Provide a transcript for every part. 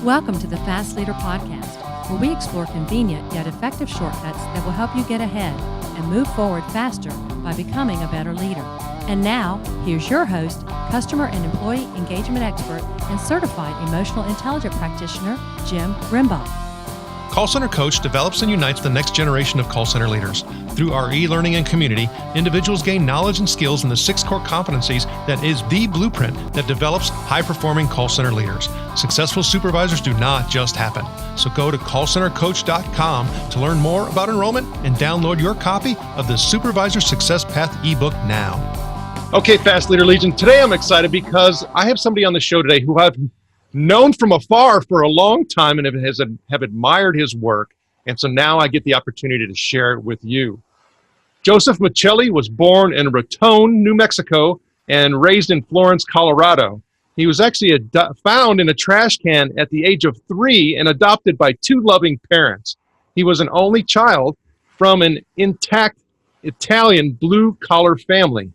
Welcome to the Fast Leader Podcast, where we explore convenient yet effective shortcuts that will help you get ahead and move forward faster by becoming a better leader. And now, here's your host, customer and employee engagement expert, and certified emotional intelligence practitioner, Jim Rembach. Call Center Coach develops and unites the next generation of call center leaders. Through our e-learning and community, individuals gain knowledge and skills in the 6 core competencies that is the blueprint that develops high-performing call center leaders. Successful supervisors do not just happen. So go to callcentercoach.com to learn more about enrollment and download your copy of the Supervisor Success Path ebook now. Okay, Fast Leader Legion, today I'm excited because I have somebody on the show today who I've known from afar for a long time and have admired his work. And so now I get the opportunity to share it with you. Joseph Michelli was born in Raton, New Mexico, and raised in Florence, Colorado. He was actually found in a trash can at the age of 3 and adopted by 2 loving parents. He was an only child from an intact Italian blue-collar family.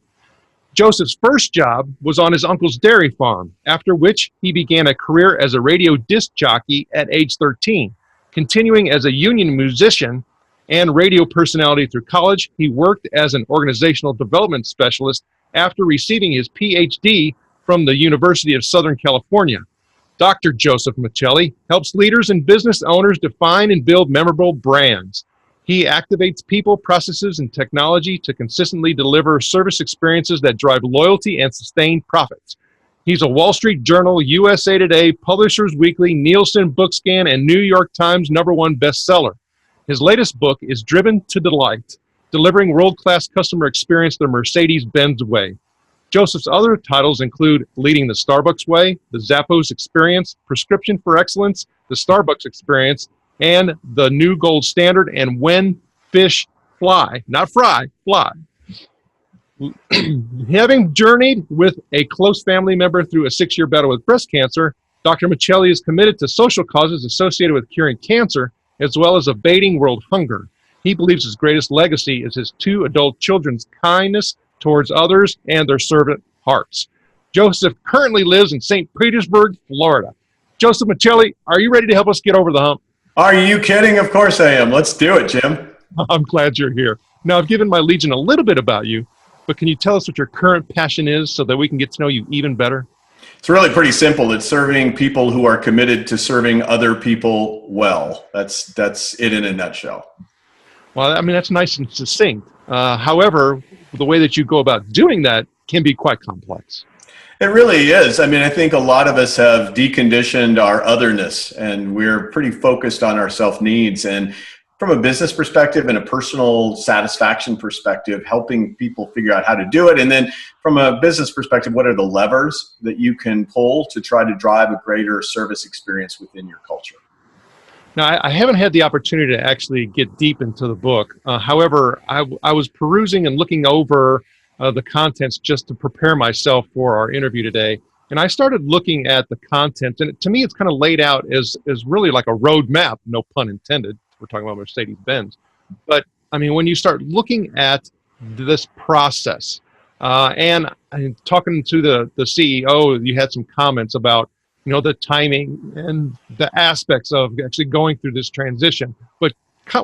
Joseph's first job was on his uncle's dairy farm, after which he began a career as a radio disc jockey at age 13. Continuing as a union musician and radio personality through college, he worked as an organizational development specialist after receiving his PhD from the University of Southern California. Dr. Joseph Michelli helps leaders and business owners define and build memorable brands. He activates people, processes, and technology to consistently deliver service experiences that drive loyalty and sustain profits. He's a Wall Street Journal, USA Today, Publishers Weekly, Nielsen Bookscan, and New York Times #1 bestseller. His latest book is Driven to Delight, delivering world-class customer experience the Mercedes-Benz way. Joseph's other titles include Leading the Starbucks Way, The Zappos Experience, Prescription for Excellence, The Starbucks Experience, and The New Gold Standard, and When Fish Fly, not fry, fly. Having journeyed with a close family member through a 6-year battle with breast cancer, Dr. Michelli is committed to social causes associated with curing cancer, as well as abating world hunger. He believes his greatest legacy is his 2 adult children's kindness towards others and their servant hearts. Joseph currently lives in St. Petersburg, Florida. Joseph Michelli, are you ready to help us get over the hump? Are you kidding? Of course I am. Let's do it, Jim. I'm glad you're here. Now, I've given my Legion a little bit about you, but can you tell us what your current passion is so that we can get to know you even better? It's really pretty simple. It's serving people who are committed to serving other people well. That's it in a nutshell. Well, I mean, that's nice and succinct. However, the way that you go about doing that can be quite complex. It really is. I mean, I think a lot of us have deconditioned our otherness, and we're pretty focused on our self-needs. And from a business perspective and a personal satisfaction perspective, helping people figure out how to do it. And then from a business perspective, what are the levers that you can pull to try to drive a greater service experience within your culture? Now, I haven't had the opportunity to actually get deep into the book. However, I was perusing and looking over the contents just to prepare myself for our interview today. And I started looking at the content, and to me, it's kind of laid out as really like a road map, no pun intended. We're talking about Mercedes-Benz. But I mean, when you start looking at this process, and talking to the CEO, you had some comments about, you know, the timing and the aspects of actually going through this transition. But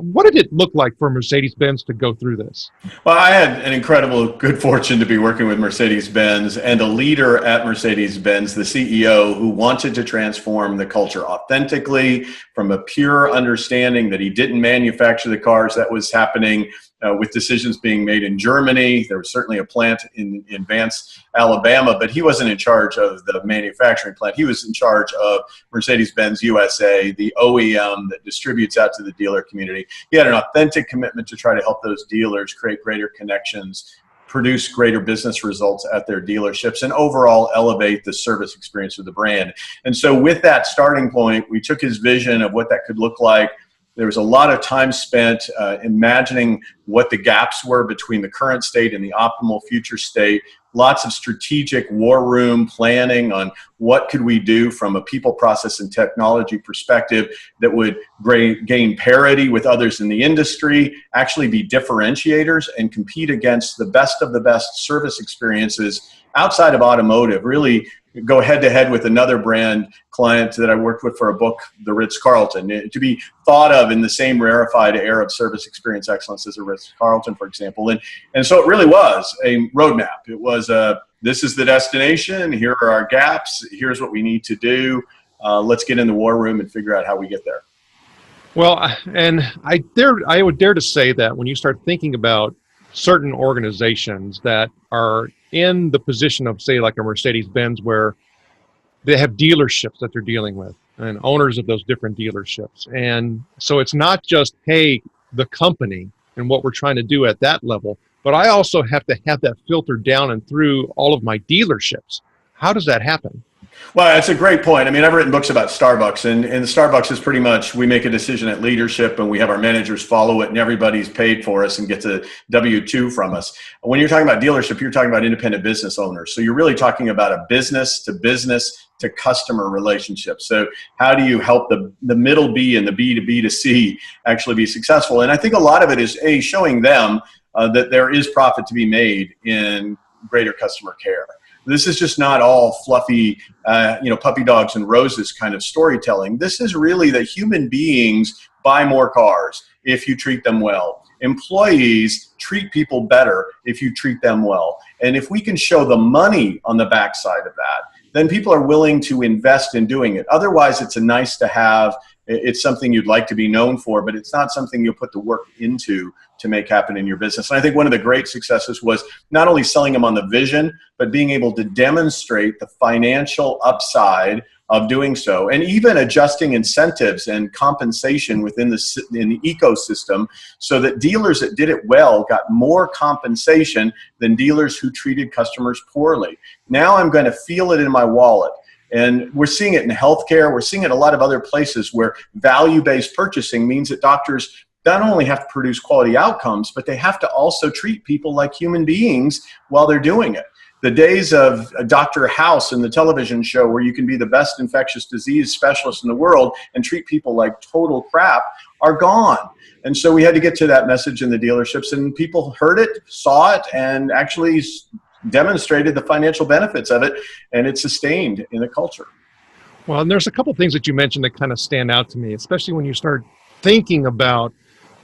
what did it look like for Mercedes-Benz to go through this? Well, I had an incredible good fortune to be working with Mercedes-Benz and a leader at Mercedes-Benz, the CEO, who wanted to transform the culture authentically from a pure understanding that he didn't manufacture the cars. That was happening with decisions being made in Germany. There was certainly a plant in Vance, Alabama, but he wasn't in charge of the manufacturing plant. He was in charge of Mercedes-Benz USA, the OEM that distributes out to the dealer community. He had an authentic commitment to try to help those dealers create greater connections, produce greater business results at their dealerships, and overall elevate the service experience of the brand. And so with that starting point, we took his vision of what that could look like. There was a lot of time spent imagining what the gaps were between the current state and the optimal future state. Lots of strategic war room planning on what could we do from a people, process, and technology perspective that would gain parity with others in the industry, actually be differentiators, and compete against the best of the best service experiences outside of automotive, really go head to head with another brand client that I worked with for a book, The Ritz-Carlton, to be thought of in the same rarefied air of service experience excellence as a Ritz-Carlton, for example. And so it really was a roadmap. It was this is the destination. Here are our gaps. Here's what we need to do. Let's get in the war room and figure out how we get there. Well, and I would dare to say that when you start thinking about certain organizations that are in the position of, say, like a Mercedes-Benz, where they have dealerships that they're dealing with and owners of those different dealerships. And so it's not just, hey, the company and what we're trying to do at that level, but I also have to have that filtered down and through all of my dealerships. How does that happen? Well, that's a great point. I mean, I've written books about Starbucks, and Starbucks is pretty much, we make a decision at leadership and we have our managers follow it, and everybody's paid for us and gets a W-2 from us. When you're talking about dealership, you're talking about independent business owners. So you're really talking about a business to customer relationship. So how do you help the middle B and the B to B to C actually be successful? And I think a lot of it is showing them that there is profit to be made in greater customer care. This is just not all fluffy, puppy dogs and roses kind of storytelling. This is really that human beings buy more cars if you treat them well. Employees treat people better if you treat them well. And if we can show the money on the backside of that, then people are willing to invest in doing it. Otherwise, it's a nice to have. It's something you'd like to be known for, but it's not something you'll put the work into to make happen in your business. And I think one of the great successes was not only selling them on the vision, but being able to demonstrate the financial upside of doing so, and even adjusting incentives and compensation within the ecosystem so that dealers that did it well got more compensation than dealers who treated customers poorly. Now I'm going to feel it in my wallet. And we're seeing it in healthcare. We're seeing it in a lot of other places where value-based purchasing means that doctors not only have to produce quality outcomes, but they have to also treat people like human beings while they're doing it. The days of Dr. House in the television show where you can be the best infectious disease specialist in the world and treat people like total crap are gone. And so we had to get to that message in the dealerships, and people heard it, saw it, and actually demonstrated the financial benefits of it, and it's sustained in the culture. Well, and there's a couple of things that you mentioned that kind of stand out to me, especially when you start thinking about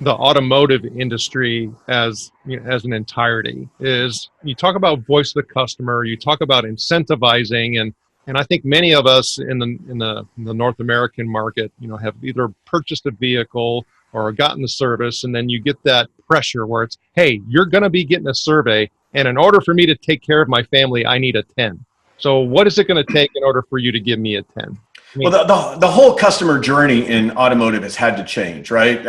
the automotive industry as an entirety. Is you talk about voice of the customer, you talk about incentivizing, and I think many of us in the North American market, have either purchased a vehicle or gotten the service, and then you get that pressure where it's, hey, you're going to be getting a survey, and in order for me to take care of my family, I need a 10. So what is it going to take in order for you to give me a 10? Well, the whole customer journey in automotive has had to change, right?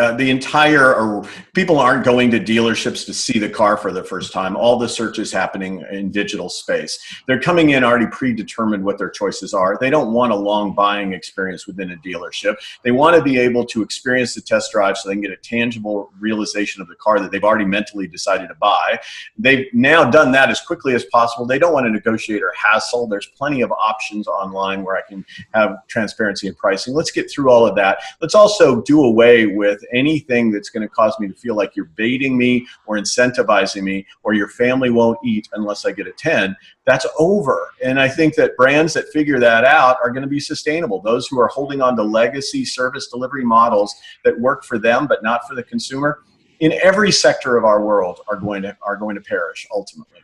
People aren't going to dealerships to see the car for the first time. All the search is happening in digital space. They're coming in already predetermined what their choices are. They don't want a long buying experience within a dealership. They want to be able to experience the test drive so they can get a tangible realization of the car that they've already mentally decided to buy. They've now done that as quickly as possible. They don't want to negotiate or hassle. There's plenty of options online where I can have transparency in pricing. Let's get through all of that. Let's also do away with anything that's going to cause me to feel like you're baiting me or incentivizing me, or your family won't eat unless I get a 10. That's over. And I think that brands that figure that out are going to be sustainable. Those who are holding on to legacy service delivery models that work for them but not for the consumer in every sector of our world are going to perish ultimately.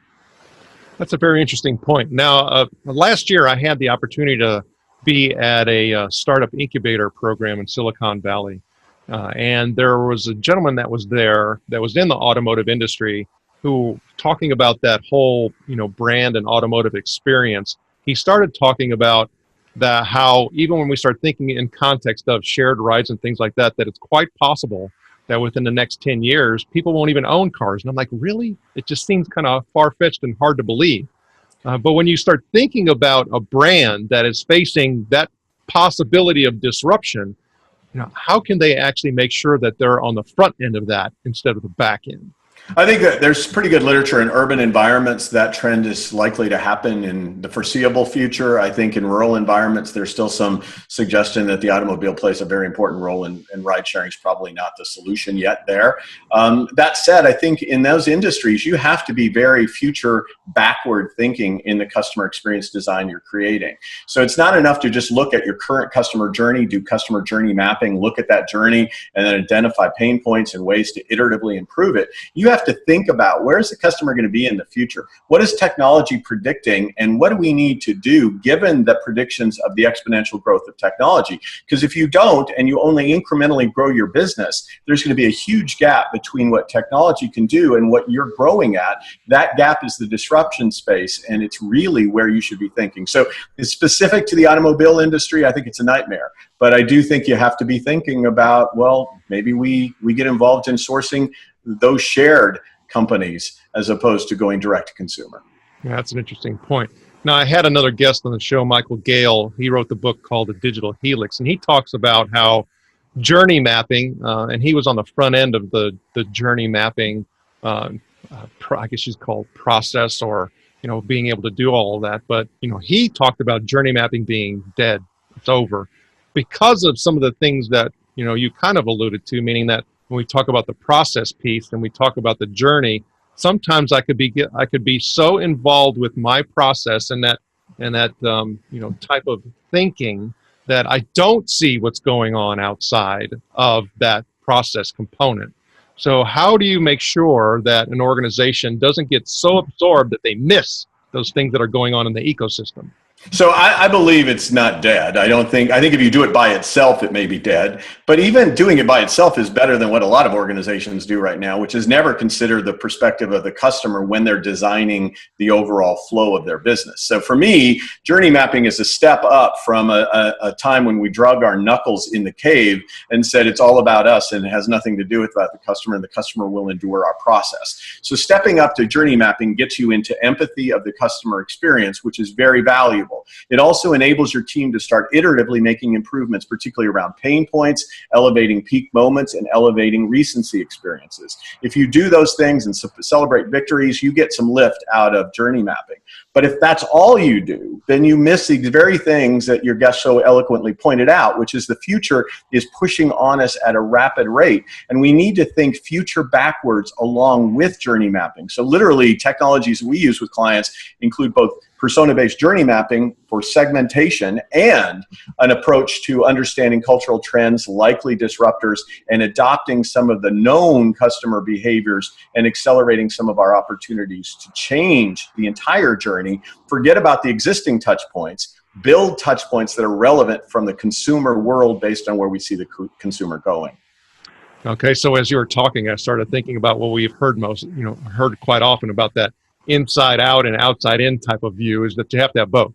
That's a very interesting point. Now, last year I had the opportunity to be at a startup incubator program in Silicon Valley. And there was a gentleman that was there that was in the automotive industry who, talking about that whole, brand and automotive experience, he started talking about how even when we start thinking in context of shared rides and things like that, that it's quite possible that within the next 10 years, people won't even own cars. And I'm like, really? It just seems kind of far-fetched and hard to believe. But when you start thinking about a brand that is facing that possibility of disruption, how can they actually make sure that they're on the front end of that instead of the back end? I think that there's pretty good literature in urban environments. That trend is likely to happen in the foreseeable future. I think in rural environments, there's still some suggestion that the automobile plays a very important role and ride sharing is probably not the solution yet there. That said, I think in those industries, you have to be very future backward thinking in the customer experience design you're creating. So it's not enough to just look at your current customer journey, do customer journey mapping, look at that journey, and then identify pain points and ways to iteratively improve it. You have to think about, where's the customer going to be in the future? What is technology predicting, and what do we need to do given the predictions of the exponential growth of technology? Because if you don't, and you only incrementally grow your business, there's going to be a huge gap between what technology can do and what you're growing at. That gap is the disruption space, and it's really where you should be thinking. So it's specific to the automobile industry. I think it's a nightmare. But I do think you have to be thinking about, well, maybe we get involved in sourcing those shared companies as opposed to going direct to consumer. Yeah, that's an interesting point. Now, I had another guest on the show, Michael Gale. He wrote the book called The Digital Helix, and he talks about how journey mapping, and he was on the front end of the journey mapping, I guess she's called process, or, being able to do all of that. But, he talked about journey mapping being dead. It's over because of some of the things that, you kind of alluded to, meaning that when we talk about the process piece and we talk about the journey, sometimes I could be so involved with my process and that type of thinking that I don't see what's going on outside of that process component. So how do you make sure that an organization doesn't get so absorbed that they miss those things that are going on in the ecosystem? So I believe it's not dead. I think if you do it by itself, it may be dead. But even doing it by itself is better than what a lot of organizations do right now, which is never consider the perspective of the customer when they're designing the overall flow of their business. So for me, journey mapping is a step up from a time when we drug our knuckles in the cave and said it's all about us and it has nothing to do with the customer, and the customer will endure our process. So stepping up to journey mapping gets you into empathy of the customer experience, which is very valuable. It also enables your team to start iteratively making improvements, particularly around pain points, elevating peak moments, and elevating recency experiences. If you do those things and celebrate victories, you get some lift out of journey mapping. But if that's all you do, then you miss these very things that your guest so eloquently pointed out, which is the future is pushing on us at a rapid rate. And we need to think future backwards along with journey mapping. So literally, technologies we use with clients include both persona-based journey mapping for segmentation and an approach to understanding cultural trends, likely disruptors, and adopting some of the known customer behaviors and accelerating some of our opportunities to change the entire journey. Forget about the existing touch points. Build touch points that are relevant from the consumer world based on where we see the consumer going. Okay, so as you were talking, I started thinking about what we've heard heard quite often about that inside out and outside in type of view, is that you have to have both.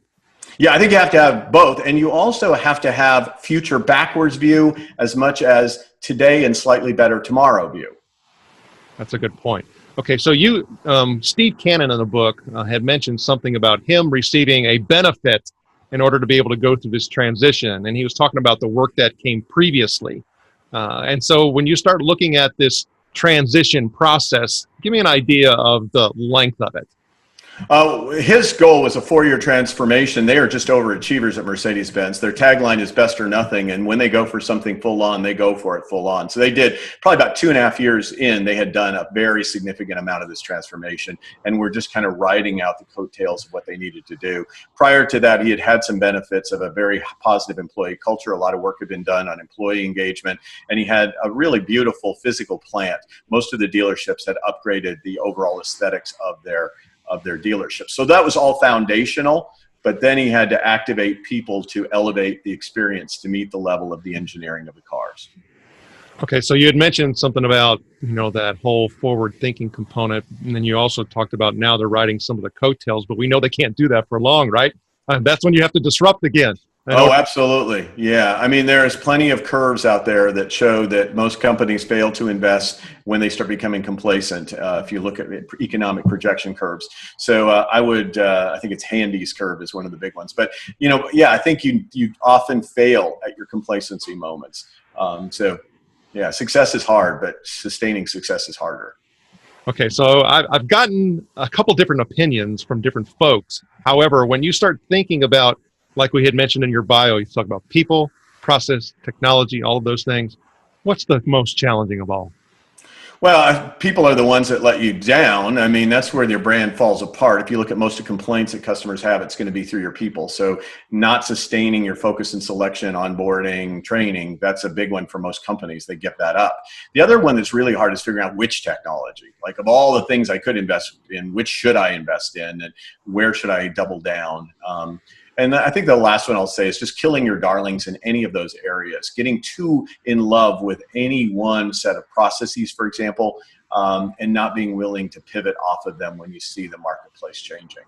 Yeah, I think you have to have both. And you also have to have future backwards view as much as today and slightly better tomorrow view. That's a good point. Okay, so Steve Cannon in the book had mentioned something about him receiving a benefit in order to be able to go through this transition. And he was talking about the work that came previously. And so when you start looking at this transition process, give me an idea of the length of it. His goal was a 4-year transformation. They are just overachievers at Mercedes-Benz. Their tagline is best or nothing. And when they go for something full on, they go for it full on. So they did probably about 2.5 years in, they had done a very significant amount of this transformation. And we're just kind of riding out the coattails of what they needed to do. Prior to that, he had had some benefits of a very positive employee culture. A lot of work had been done on employee engagement. And he had a really beautiful physical plant. Most of the dealerships had upgraded the overall aesthetics of their dealership. So that was all foundational, but then he had to activate people to elevate the experience to meet the level of the engineering of the cars. Okay, so you had mentioned something about, that whole forward thinking component, and then you also talked about now they're riding some of the coattails, but we know they can't do that for long, right? That's when you have to disrupt again. Oh, absolutely. Yeah. I mean, there's plenty of curves out there that show that most companies fail to invest when they start becoming complacent. If you look at economic projection curves. So I think it's Handy's curve is one of the big ones. But, I think you often fail at your complacency moments. So, yeah, success is hard, but sustaining success is harder. Okay, so I've gotten a couple different opinions from different folks. However, when you start thinking about, like we had mentioned in your bio, you talk about people, process, technology, all of those things. What's the most challenging of all? Well, people are the ones that let you down. I mean, that's where their brand falls apart. If you look at most of the complaints that customers have, it's going to be through your people. So not sustaining your focus and selection, onboarding, training, that's a big one for most companies. They get that up. The other one that's really hard is figuring out which technology. Like, of all the things I could invest in, which should I invest in, and where should I double down? And I think the last one I'll say is just killing your darlings in any of those areas. Getting too in love with any one set of processes, for example, and not being willing to pivot off of them when you see the marketplace changing.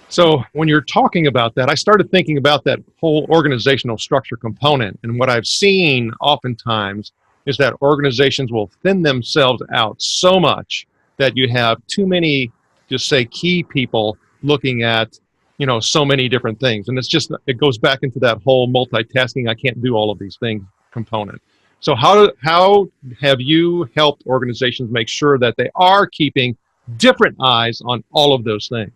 So when you're talking about that, I started thinking about that whole organizational structure component. And what I've seen oftentimes is that organizations will thin themselves out so much that you have too many, just say, key people looking at, so many different things. And it goes back into that whole multitasking, I can't do all of these things component. So how have you helped organizations make sure that they are keeping different eyes on all of those things?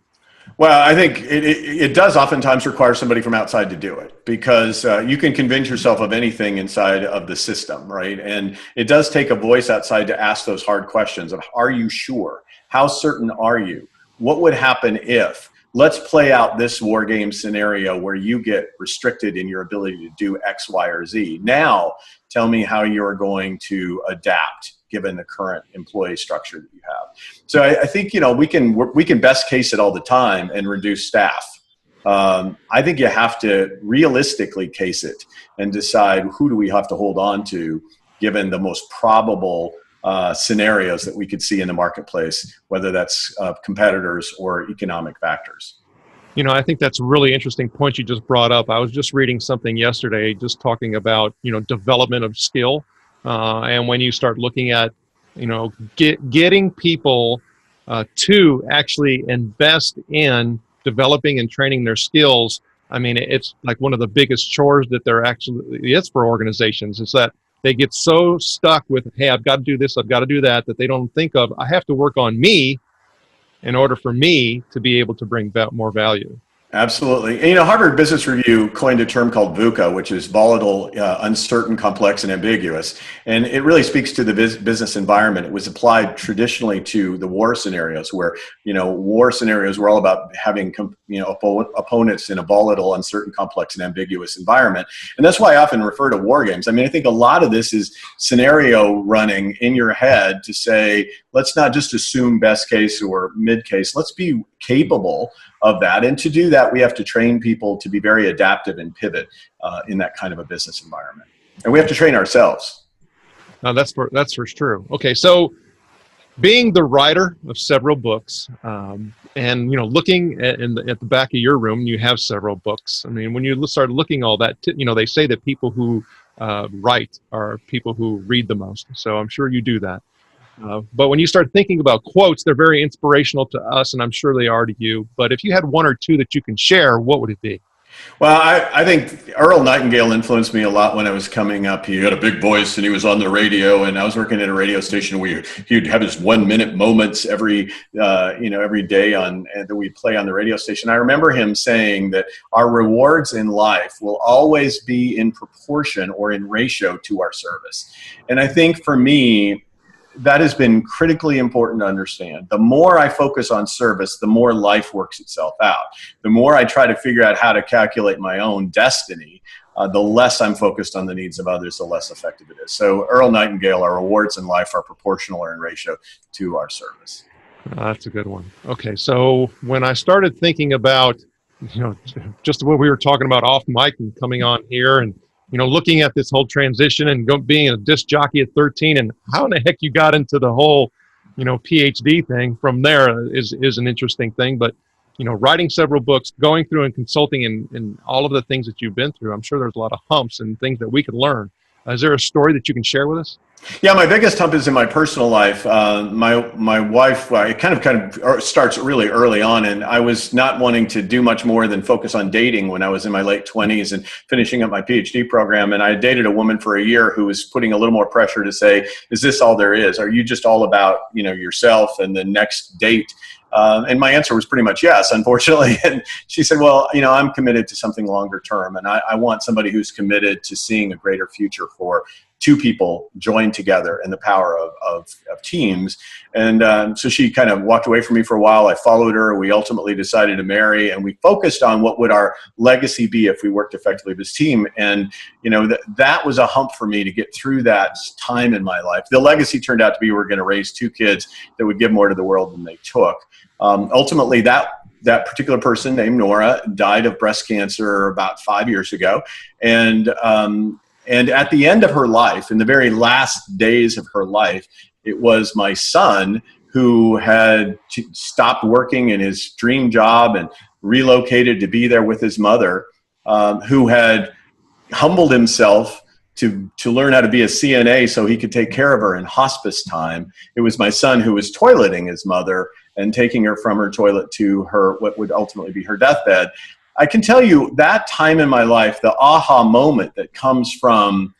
Well, I think it does oftentimes require somebody from outside to do it, because you can convince yourself of anything inside of the system, right? And it does take a voice outside to ask those hard questions of, are you sure? How certain are you? What would happen if? Let's play out this war game scenario where you get restricted in your ability to do X, Y, or Z. Now, tell me how you're going to adapt given the current employee structure that you have. So I think, we can best case it all the time and reduce staff. I think you have to realistically case it and decide, who do we have to hold on to given the most probable scenarios that we could see in the marketplace, whether that's competitors or economic factors. I think that's a really interesting point you just brought up. I was just reading something yesterday, just talking about, development of skill. And when you start looking at, getting people to actually invest in developing and training their skills. I mean, it's like one of the biggest chores that is for organizations, is that they get so stuck with, hey, I've got to do this, I've got to do that they don't think of, I have to work on me in order for me to be able to bring more value. Absolutely. And, Harvard Business Review coined a term called VUCA, which is volatile, uncertain, complex, and ambiguous. And it really speaks to the business environment. It was applied traditionally to the war scenarios where, war scenarios were all about having, opponents in a volatile, uncertain, complex, and ambiguous environment. And that's why I often refer to war games. I mean, I think a lot of this is scenario running in your head to say, let's not just assume best case or mid case. Let's be capable of that. And to do that, we have to train people to be very adaptive and pivot in that kind of a business environment. And we have to train ourselves. Now, that's for true. Okay, so being the writer of several books, and looking at the back of your room, you have several books. I mean, when you start looking all that, they say that people who write are people who read the most. So I'm sure you do that. But when you start thinking about quotes, they're very inspirational to us, and I'm sure they are to you. But if you had one or two that you can share, what would it be? Well, I think Earl Nightingale influenced me a lot when I was coming up. He had a big voice and he was on the radio, and I was working at a radio station where he'd have his 1 minute moments every day that we play on the radio station. I remember him saying that our rewards in life will always be in proportion or in ratio to our service. And I think for me, that has been critically important to understand. The more I focus on service, the more life works itself out. The more I try to figure out how to calculate my own destiny, the less I'm focused on the needs of others, the less effective it is. So Earl Nightingale, our rewards in life are proportional or in ratio to our service. That's a good one. Okay, so when I started thinking about, just what we were talking about off mic and coming on here, and looking at this whole transition and being a disc jockey at 13, and how in the heck you got into the whole, PhD thing from there is an interesting thing. But, writing several books, going through and consulting and all of the things that you've been through, I'm sure there's a lot of humps and things that we could learn. Is there a story that you can share with us? Yeah, my biggest hump is in my personal life. My wife, it kind of starts really early on, and I was not wanting to do much more than focus on dating when I was in my late 20s and finishing up my PhD program. And I dated a woman for a year who was putting a little more pressure to say, "Is this all there is? Are you just all about yourself and the next date?" And my answer was pretty much yes, unfortunately. And she said, "Well, I'm committed to something longer term, and I want somebody who's committed to seeing a greater future for two people joined together in the power of teams." And so she kind of walked away from me for a while. I followed her. We ultimately decided to marry, and we focused on what would our legacy be if we worked effectively with this team. And that was a hump for me to get through that time in my life. The legacy turned out to be we're going to raise two kids that would give more to the world than they took. Ultimately, that particular person named Nora died of breast cancer about 5 years ago. And at the end of her life, in the very last days of her life, it was my son who had stopped working in his dream job and relocated to be there with his mother, who had humbled himself to learn how to be a CNA so he could take care of her in hospice time. It was my son who was toileting his mother and taking her from her toilet to what would ultimately be her deathbed. I can tell you that time in my life, the aha moment that comes from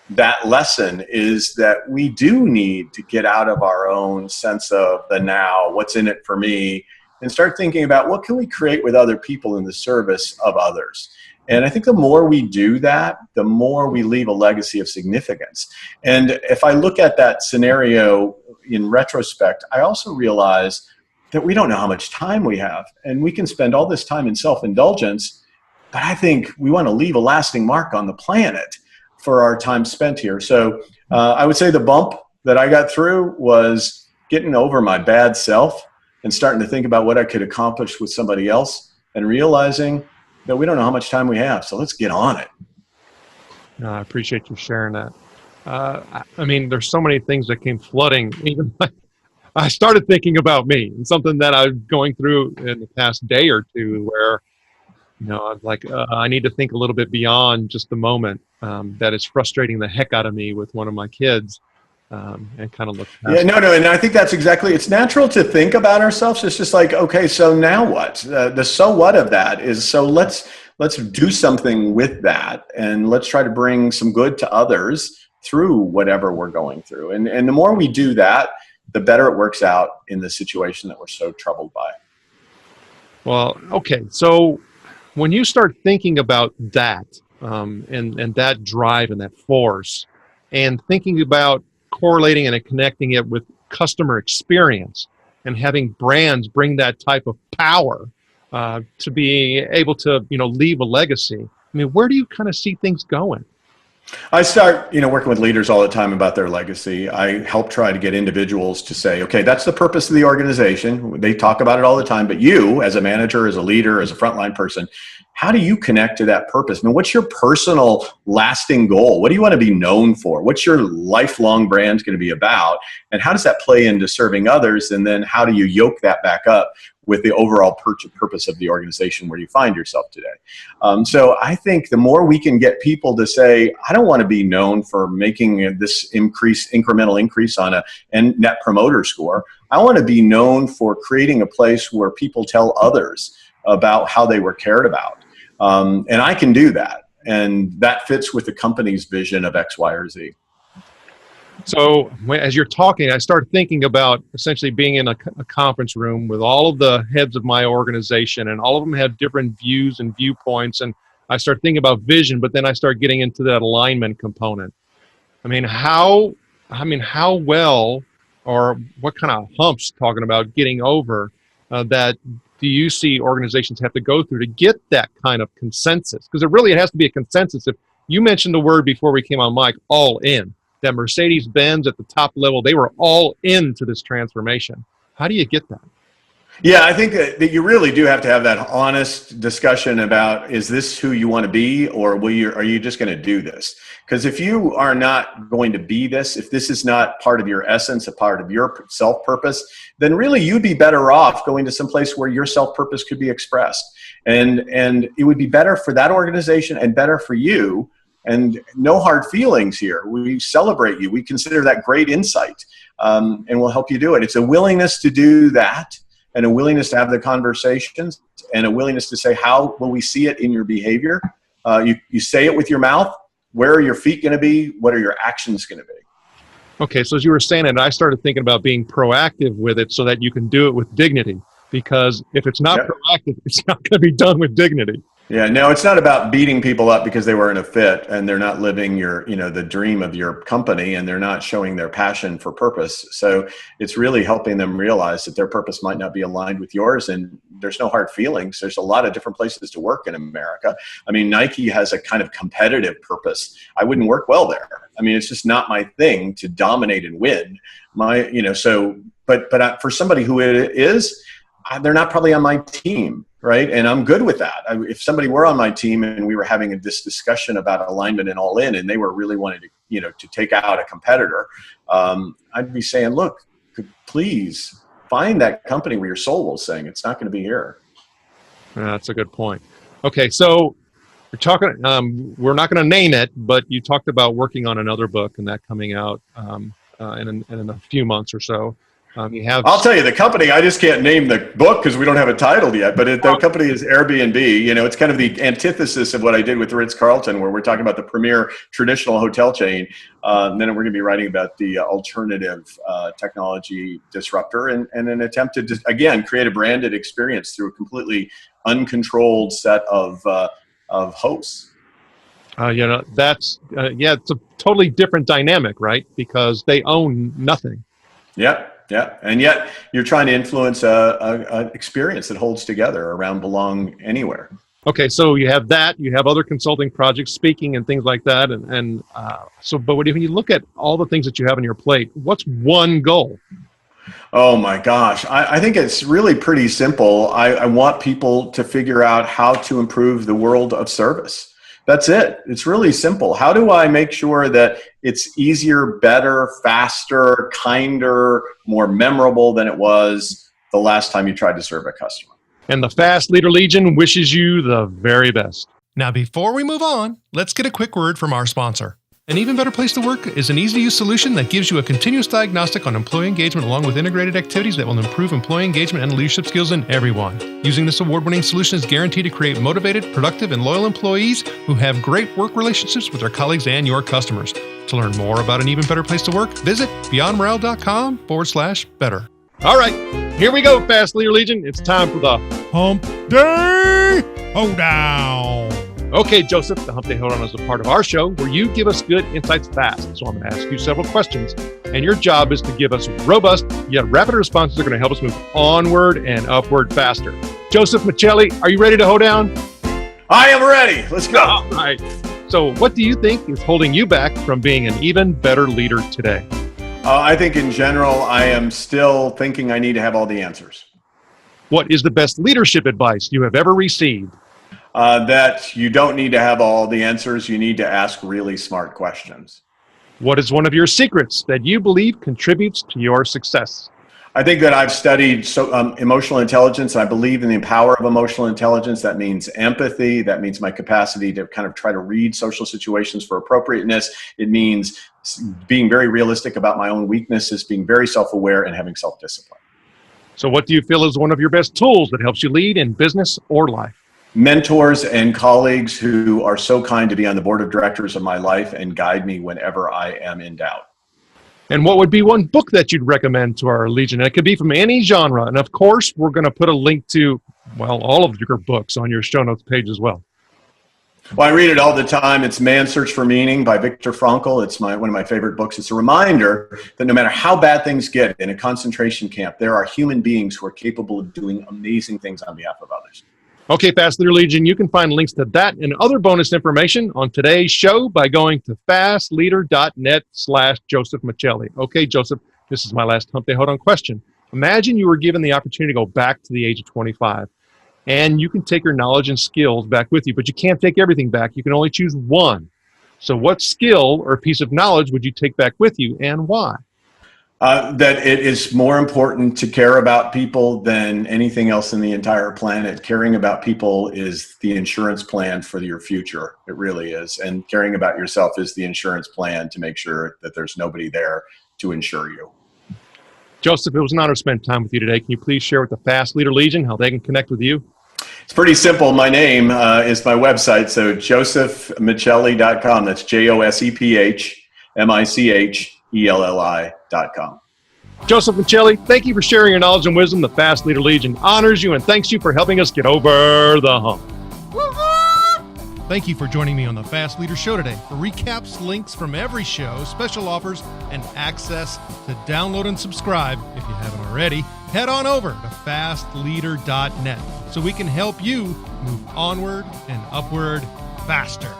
that lesson is that we do need to get out of our own sense of the now, what's in it for me, and start thinking about what can we create with other people in the service of others. And I think the more we do that, the more we leave a legacy of significance. And if I look at that scenario in retrospect, I also realize that we don't know how much time we have, and we can spend all this time in self-indulgence, but I think we want to leave a lasting mark on the planet for our time spent here. So I would say the bump that I got through was getting over my bad self and starting to think about what I could accomplish with somebody else and realizing that we don't know how much time we have, so let's get on it. I appreciate you sharing that. I mean, there's so many things that came flooding. Even I started thinking about me and something that I'm going through in the past day or two where, I'm like, I need to think a little bit beyond just the moment. That is frustrating the heck out of me with one of my kids, and kind of look past. Yeah, no, and I think that's exactly, it's natural to think about ourselves. It's just like, okay, so now what? The so what of that is, so let's do something with that, and let's try to bring some good to others through whatever we're going through. And the more we do that, the better it works out in the situation that we're so troubled by. Well, okay. So when you start thinking about that, and that drive and that force, and thinking about correlating and connecting it with customer experience and having brands bring that type of power to be able to, leave a legacy, I mean, where do you kind of see things going? I start, working with leaders all the time about their legacy. I help try to get individuals to say, okay, that's the purpose of the organization. They talk about it all the time, but you as a manager, as a leader, as a frontline person, how do you connect to that purpose? I mean, what's your personal lasting goal? What do you want to be known for? What's your lifelong brand going to be about? And how does that play into serving others? And then how do you yoke that back up with the overall purpose of the organization where you find yourself today? So I think the more we can get people to say, I don't want to be known for making this incremental increase on a net promoter score. I want to be known for creating a place where people tell others about how they were cared about. And I can do that. And that fits with the company's vision of X, Y, or Z. So as you're talking, I started thinking about essentially being in a conference room with all of the heads of my organization, and all of them have different views and viewpoints. And I start thinking about vision, but then I start getting into that alignment component. I mean, how well, or what kind of humps, talking about getting over, that do you see organizations have to go through to get that kind of consensus? Because it has to be a consensus. If you mentioned the word before we came on mic, all in, that Mercedes-Benz at the top level, they were all into this transformation. How do you get that? Yeah, I think that you really do have to have that honest discussion about, is this who you want to be, or are you just going to do this? Because if you are not going to be this, if this is not part of your essence, a part of your self-purpose, then really you'd be better off going to some place where your self-purpose could be expressed. And it would be better for that organization and better for you And no hard feelings here. We celebrate you. We consider that great insight, and we'll help you do it. It's a willingness to do that, and a willingness to have the conversations, and a willingness to say, how will we see it in your behavior? You say it with your mouth. Where are your feet going to be? What are your actions going to be? Okay, so as you were saying it, I started thinking about being proactive with it so that you can do it with dignity. Because if it's not proactive, it's not going to be done with dignity. Yeah, no, it's not about beating people up because they were in a fit and they're not living the dream of your company, and they're not showing their passion for purpose. So it's really helping them realize that their purpose might not be aligned with yours, and there's no hard feelings. There's a lot of different places to work in America. I mean, Nike has a kind of competitive purpose. I wouldn't work well there. I mean, it's just not my thing to dominate and win. But for somebody who it is, they're not probably on my team, right? And I'm good with that. If somebody were on my team and we were having this discussion about alignment and all in, and they were really wanting to take out a competitor, I'd be saying, look, please find that company where your soul will sing. It's not going to be here. That's a good point. Okay, so we're talking. We're not going to name it, but you talked about working on another book and that coming out in a few months or so. I'll tell you the company. I just can't name the book because we don't have a title yet. But the company is Airbnb. It's kind of the antithesis of what I did with Ritz-Carlton, where we're talking about the premier traditional hotel chain. And then we're going to be writing about the alternative technology disruptor, and an attempt to again create a branded experience through a completely uncontrolled set of hosts. It's a totally different dynamic, right? Because they own nothing. Yeah, and yet you're trying to influence a experience that holds together around belong anywhere. Okay, so you have that. You have other consulting projects, speaking and things like that, but when you look at all the things that you have on your plate, what's one goal? Oh my gosh, I think it's really pretty simple. I want people to figure out how to improve the world of service. That's it. It's really simple. How do I make sure that it's easier, better, faster, kinder, more memorable than it was the last time you tried to serve a customer? And the Fast Leader Legion wishes you the very best. Now, before we move on, let's get a quick word from our sponsor. An Even Better Place to Work is an easy-to-use solution that gives you a continuous diagnostic on employee engagement along with integrated activities that will improve employee engagement and leadership skills in everyone. Using this award-winning solution is guaranteed to create motivated, productive, and loyal employees who have great work relationships with their colleagues and your customers. To learn more about An Even Better Place to Work, visit beyondmorale.com/better. All right, here we go, Fast Leader Legion. It's time for the Hump Day Hoedown. Okay, Joseph, the Hump Day Hoedown is a part of our show where you give us good insights fast. So I'm going to ask you several questions, and your job is to give us robust yet rapid responses that are going to help us move onward and upward faster. Joseph Michelli, are you ready to hoedown? I am ready. Let's go. All right. So what do you think is holding you back from being an even better leader today? I think in general, I am still thinking I need to have all the answers. What is the best leadership advice you have ever received? That you don't need to have all the answers. You need to ask really smart questions. What is one of your secrets that you believe contributes to your success? I think that I've studied emotional intelligence. I believe in the power of emotional intelligence. That means empathy. That means my capacity to kind of try to read social situations for appropriateness. It means being very realistic about my own weaknesses, being very self-aware, and having self-discipline. So what do you feel is one of your best tools that helps you lead in business or life? Mentors and colleagues who are so kind to be on the board of directors of my life and guide me whenever I am in doubt. And what would be one book that you'd recommend to our Legion? It could be from any genre. And of course, we're going to put a link to, all of your books on your show notes page as well. Well, I read it all the time. It's Man's Search for Meaning by Viktor Frankl. It's one of my favorite books. It's a reminder that no matter how bad things get in a concentration camp, there are human beings who are capable of doing amazing things on behalf of others. Okay, Fast Leader Legion, you can find links to that and other bonus information on today's show by going to fastleader.net/Joseph Michelli. Okay, Joseph, this is my last Hump Day Hoedown question. Imagine you were given the opportunity to go back to the age of 25, and you can take your knowledge and skills back with you, but you can't take everything back. You can only choose one. So what skill or piece of knowledge would you take back with you, and why? That it is more important to care about people than anything else in the entire planet. Caring about people is the insurance plan for your future. It really is. And caring about yourself is the insurance plan to make sure that there's nobody there to insure you. Joseph, it was an honor to spend time with you today. Can you please share with the Fast Leader Legion how they can connect with you? It's pretty simple. My name is my website. So josephmichelli.com. That's JosephMichelli.com. Joseph Michelli, thank you for sharing your knowledge and wisdom. The Fast Leader Legion honors you and thanks you for helping us get over the hump. Thank you for joining me on the Fast Leader Show today. For recaps, links from every show, special offers, and access to download and subscribe, if you haven't already, head on over to fastleader.net so we can help you move onward and upward faster.